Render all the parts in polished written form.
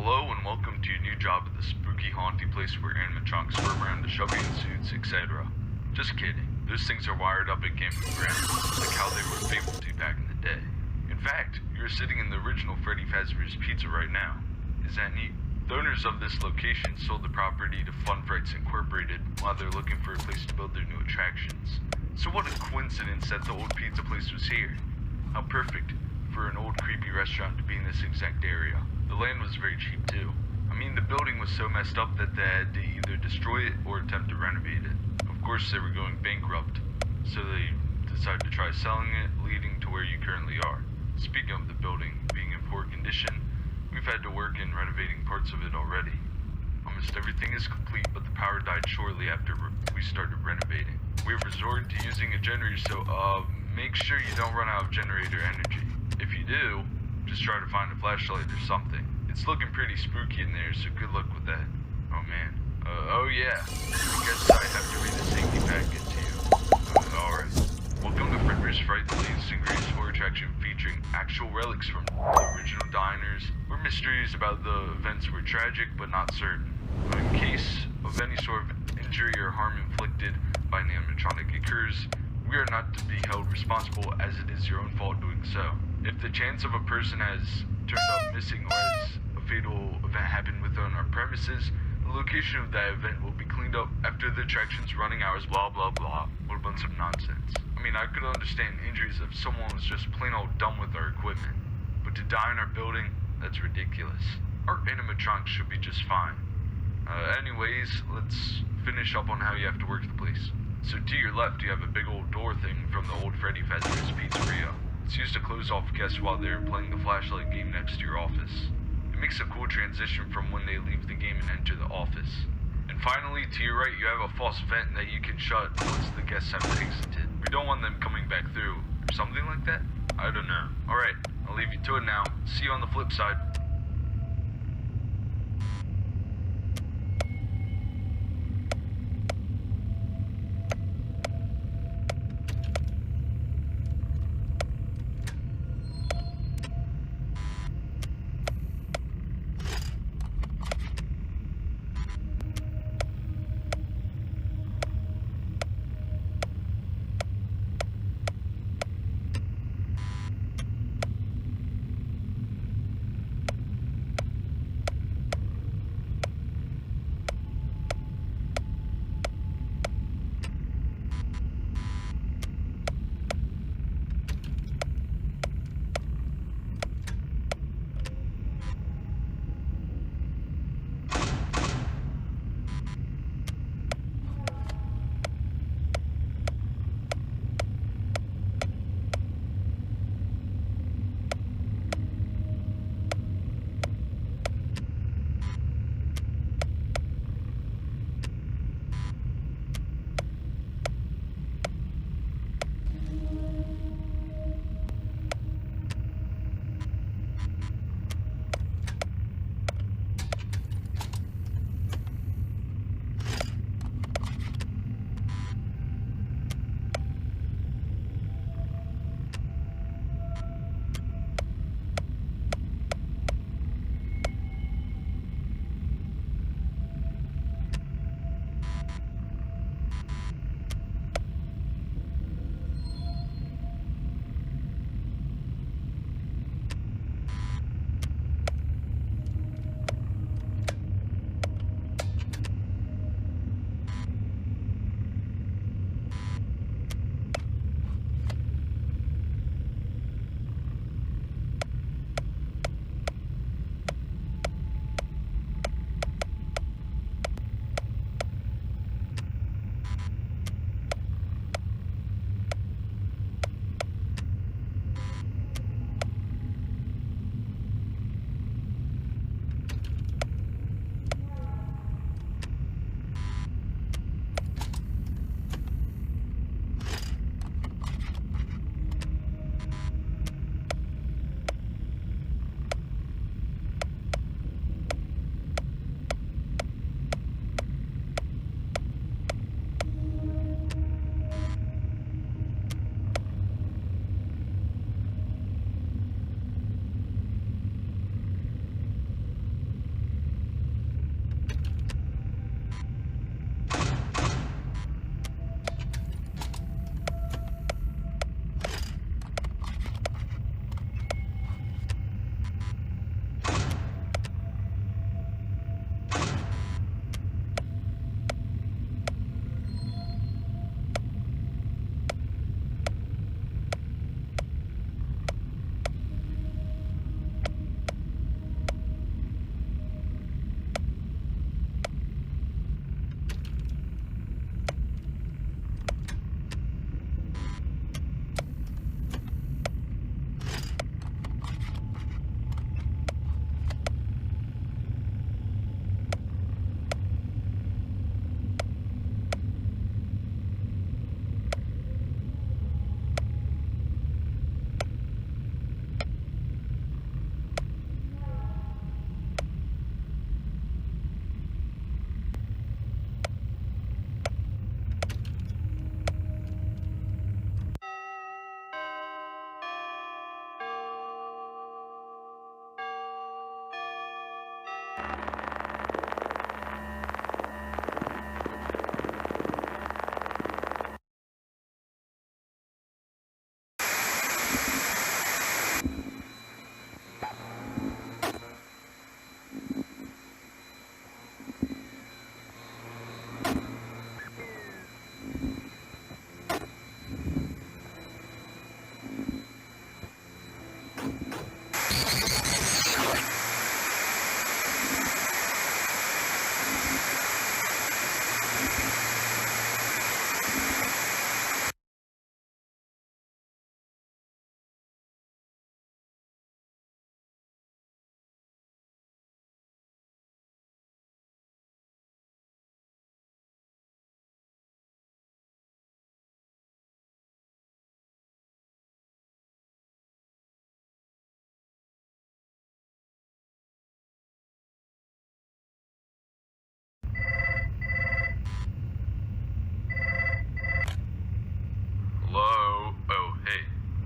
Hello and welcome to your new job at the spooky haunty place where animatronics swarm around to shove you in suits, etc. Just kidding. Those things are wired up and came from ground, like how they were fabled to back in the day. In fact, you're sitting in the original Freddy Fazbear's Pizza right now. Is that neat? The owners of this location sold the property to Frights Incorporated while they're looking for a place to build their new attractions. So what a coincidence that the old pizza place was here. How perfect for an old creepy restaurant to be in this exact area. The land was very cheap too. I mean, the building was so messed up that they had to either destroy it or attempt to renovate it. Of course, they were going bankrupt, so they decided to try selling it, leading to where you currently are. Speaking of the building being in poor condition, we've had to work in renovating parts of it already. Almost everything is complete, but the power died shortly after we started renovating. We've resorted to using a generator, so make sure you don't run out of generator energy. If you do, just try to find a flashlight or something. It's looking pretty spooky in there, so good luck with that. Oh man. Oh yeah. I guess I have to read the safety packet to you. Alright. Welcome to Frights, the latest and greatest horror attraction featuring actual relics from the original diners, where mysteries about the events were tragic but not certain. In case of any sort of injury or harm inflicted by an animatronic occurs, we are not to be held responsible as it is your own fault doing so. If the chance of a person has turned up missing or has a fatal event happened within our premises, the location of that event will be cleaned up after the attraction's running hours, blah blah blah. What a bunch of nonsense. I mean, I could understand injuries if someone was just plain old dumb with our equipment, but to die in our building, that's ridiculous. Our animatronics should be just fine. Anyways, let's finish up on how you have to work the place. So to your left, you have a big old door thing from the old Freddy Fazbear's Pizzeria. It's used to close off guests while they're playing the flashlight game next to your office. It makes a cool transition from when they leave the game and enter the office. And finally, to your right, you have a false vent that you can shut once the guests have exited. We don't want them coming back through, or something like that? I don't know. Alright, I'll leave you to it now. See you on the flip side.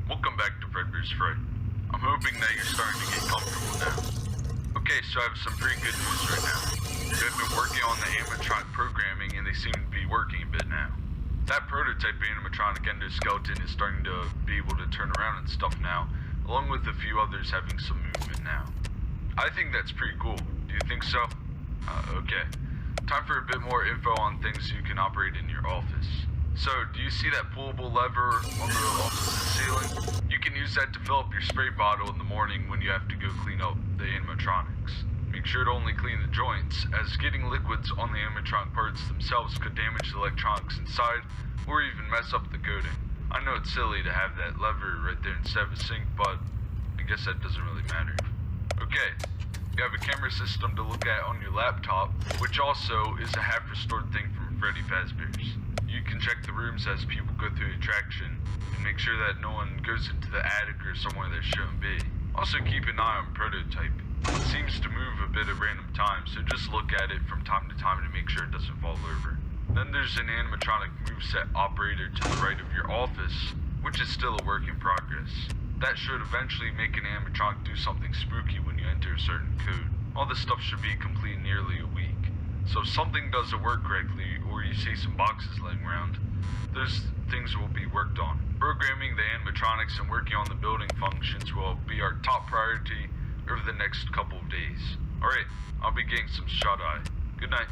Welcome back to Fredbear's Fright. I'm hoping that you're starting to get comfortable now. Okay, so I have some pretty good news right now. They've been working on the animatronic programming and they seem to be working a bit now. That prototype animatronic endoskeleton is starting to be able to turn around and stuff now, along with a few others having some movement now. I think that's pretty cool. Do you think so? Okay. Time for a bit more info on things you can operate in your office. So, do you see that pullable lever on the office's ceiling? You can use that to fill up your spray bottle in the morning when you have to go clean up the animatronics. Make sure to only clean the joints, as getting liquids on the animatronic parts themselves could damage the electronics inside, or even mess up the coating. I know it's silly to have that lever right there instead of a sink, but I guess that doesn't really matter. Okay, you have a camera system to look at on your laptop, which also is a half-restored thing from Freddy Fazbear's. You can check the rooms as people go through the attraction, and make sure that no one goes into the attic or somewhere they shouldn't be. Also keep an eye on prototype. It seems to move a bit at random times, so just look at it from time to time to make sure it doesn't fall over. Then there's an animatronic moveset operator to the right of your office, which is still a work in progress. That should eventually make an animatronic do something spooky when you enter a certain code. All this stuff should be complete in nearly a week. So if something doesn't work correctly, or you see some boxes laying around, those things will be worked on. Programming the animatronics and working on the building functions will be our top priority over the next couple of days. Alright, I'll be getting some shut-eye. Good night.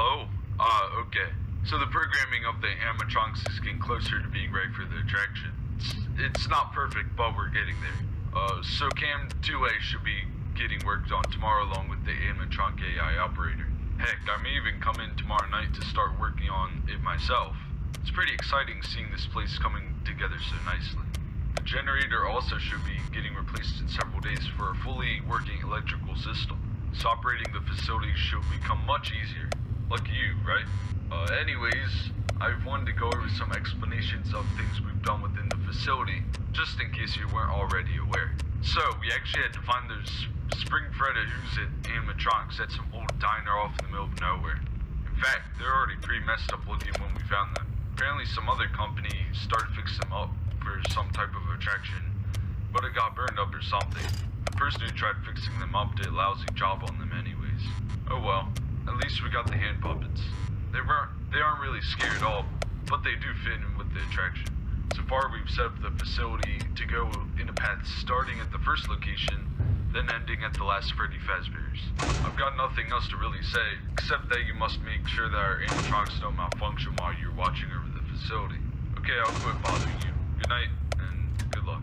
Hello? Okay. So the programming of the animatronics is getting closer to being ready for the attraction. It's not perfect, but we're getting there. So Cam 2A should be getting worked on tomorrow along with the animatronic AI operator. Heck, I may even come in tomorrow night to start working on it myself. It's pretty exciting seeing this place coming together so nicely. The generator also should be getting replaced in several days for a fully working electrical system. So operating the facility should become much easier. Lucky you, right? Anyways, I've wanted to go over some explanations of things we've done within the facility, just in case you weren't already aware. So, we actually had to find those spring-fed oozed animatronics at some old diner off in the middle of nowhere. In fact, they're already pretty messed up looking when we found them. Apparently some other company started fixing them up for some type of attraction, but it got burned up or something. The person who tried fixing them up did a lousy job on them anyways. Oh well, at least we got the hand puppets. They aren't really scary at all, but they do fit in with the attraction. So far we've set up the facility to go in a path starting at the first location, then ending at the last Freddy Fazbear's. I've got nothing else to really say, except that you must make sure that our animatronics don't malfunction while you're watching over the facility. Okay, I'll quit bothering you. Good night, and good luck.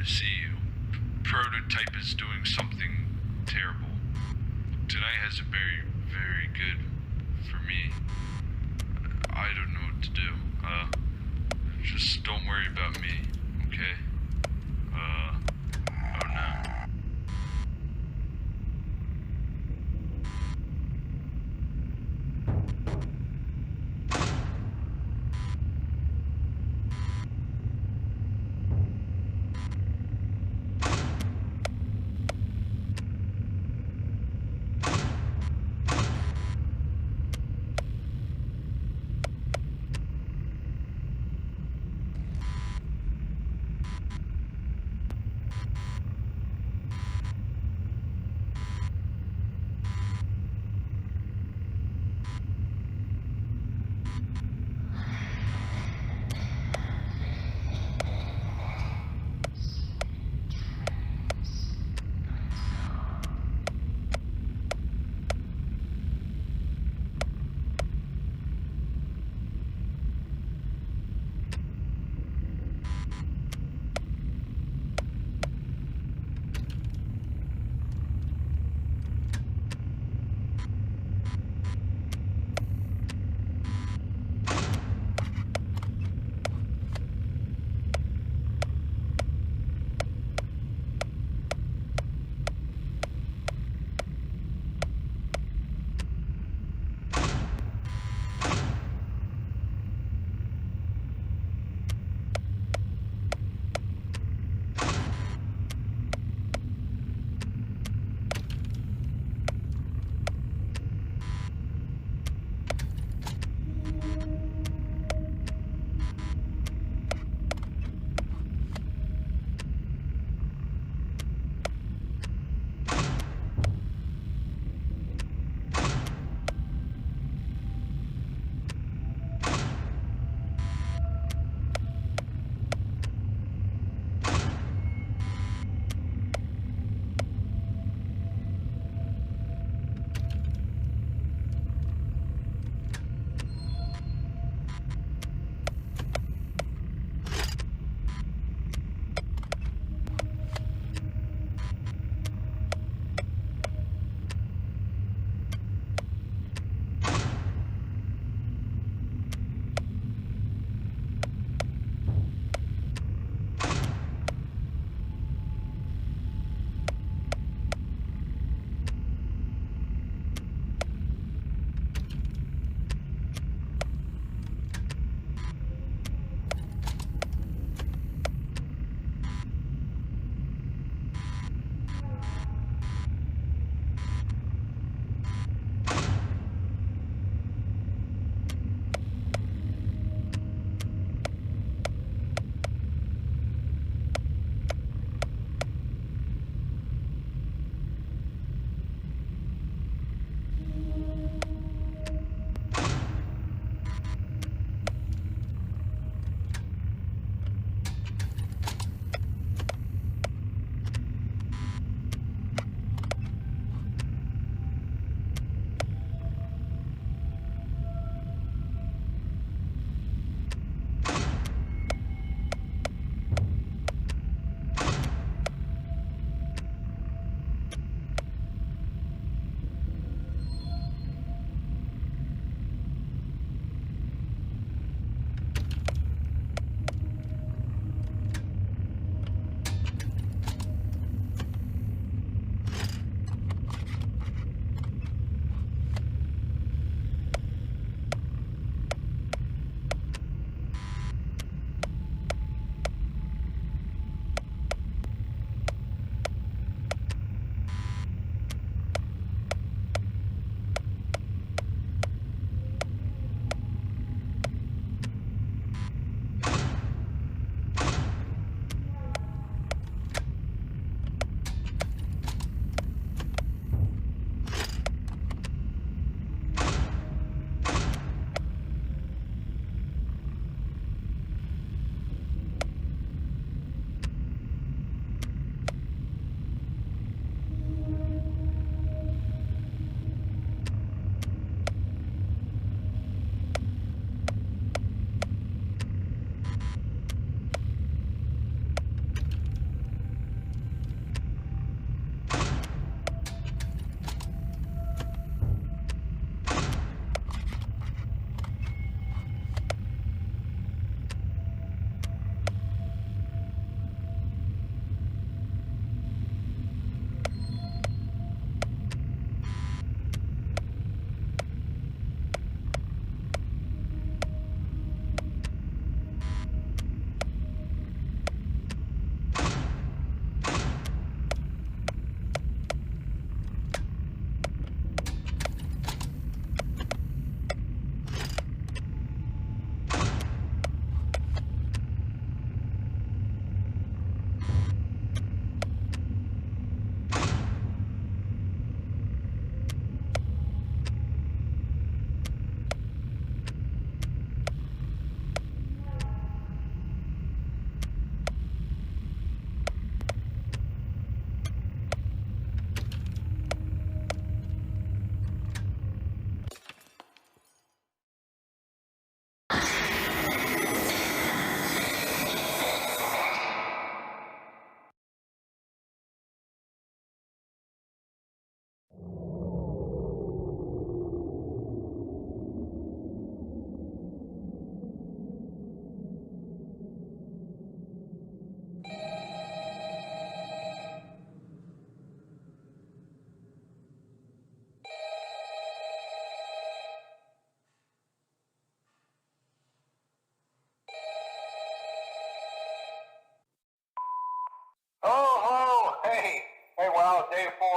see you. Prototype is doing something terrible. Tonight has been very, very good for me. I don't know what to do. Just don't worry about me, okay? Oh no.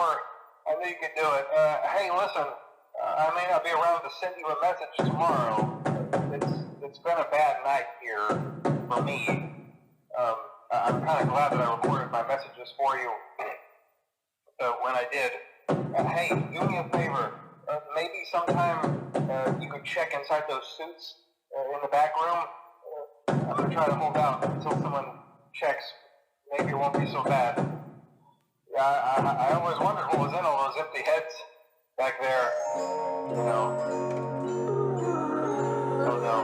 sure. I knew you could do it. Hey, listen, I may not be around to send you a message tomorrow. It's been a bad night here for me. I'm kind of glad that I recorded my messages for you when I did. Hey, do me a favor. Maybe sometime you could check inside those suits in the back room. I'm going to try to hold out until someone checks. Maybe it won't be so bad. Yeah, I always wondered what was in all those empty heads back there. You know. Oh no.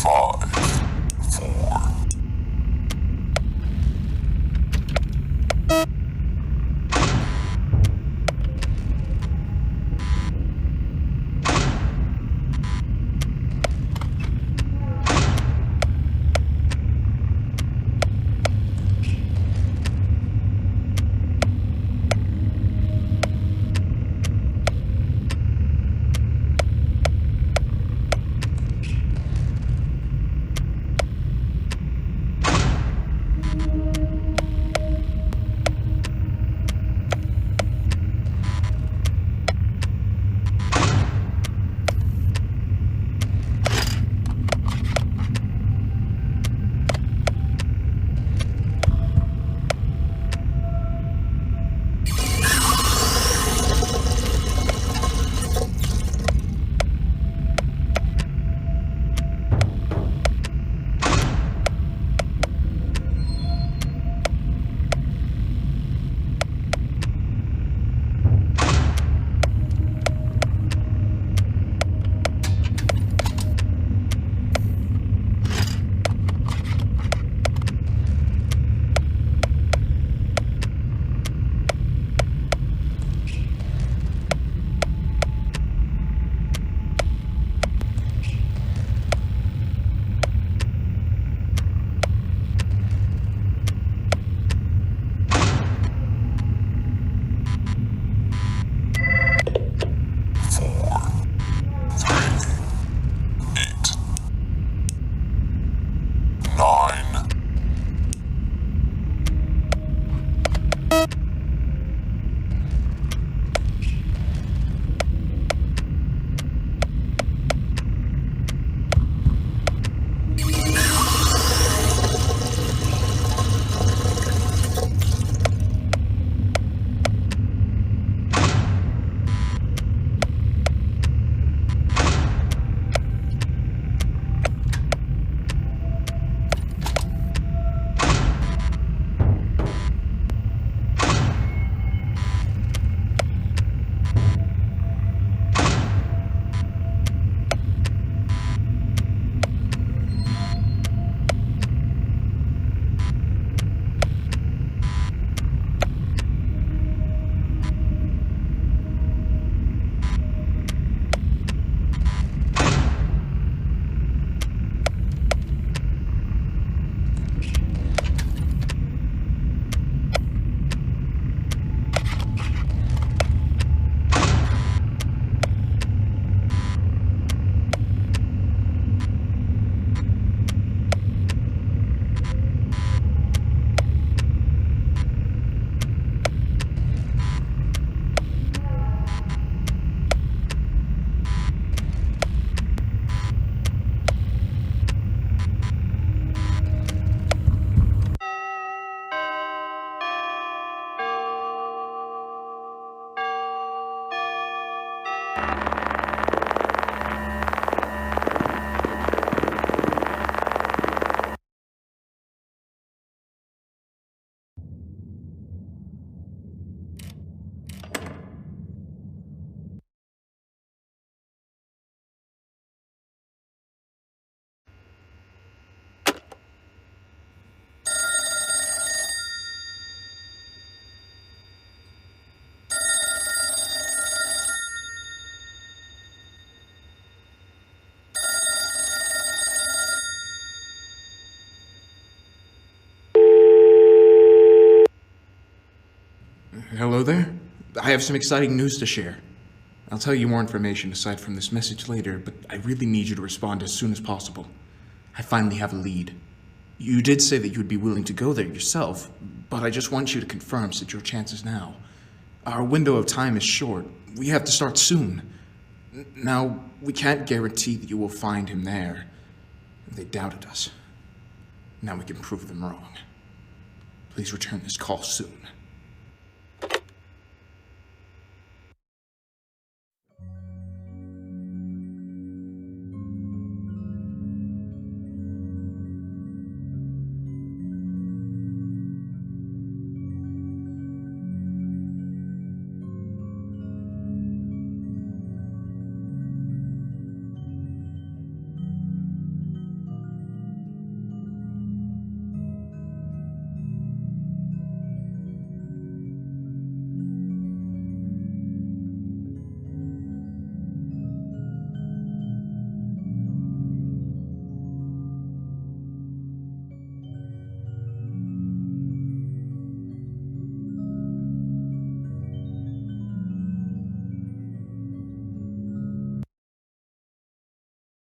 5, 4. Hello there. I have some exciting news to share. I'll tell you more information aside from this message later, but I really need you to respond as soon as possible. I finally have a lead. You did say that you would be willing to go there yourself, but I just want you to confirm since your chances now. Our window of time is short. We have to start soon. Now, we can't guarantee that you will find him there. They doubted us. Now we can prove them wrong. Please return this call soon.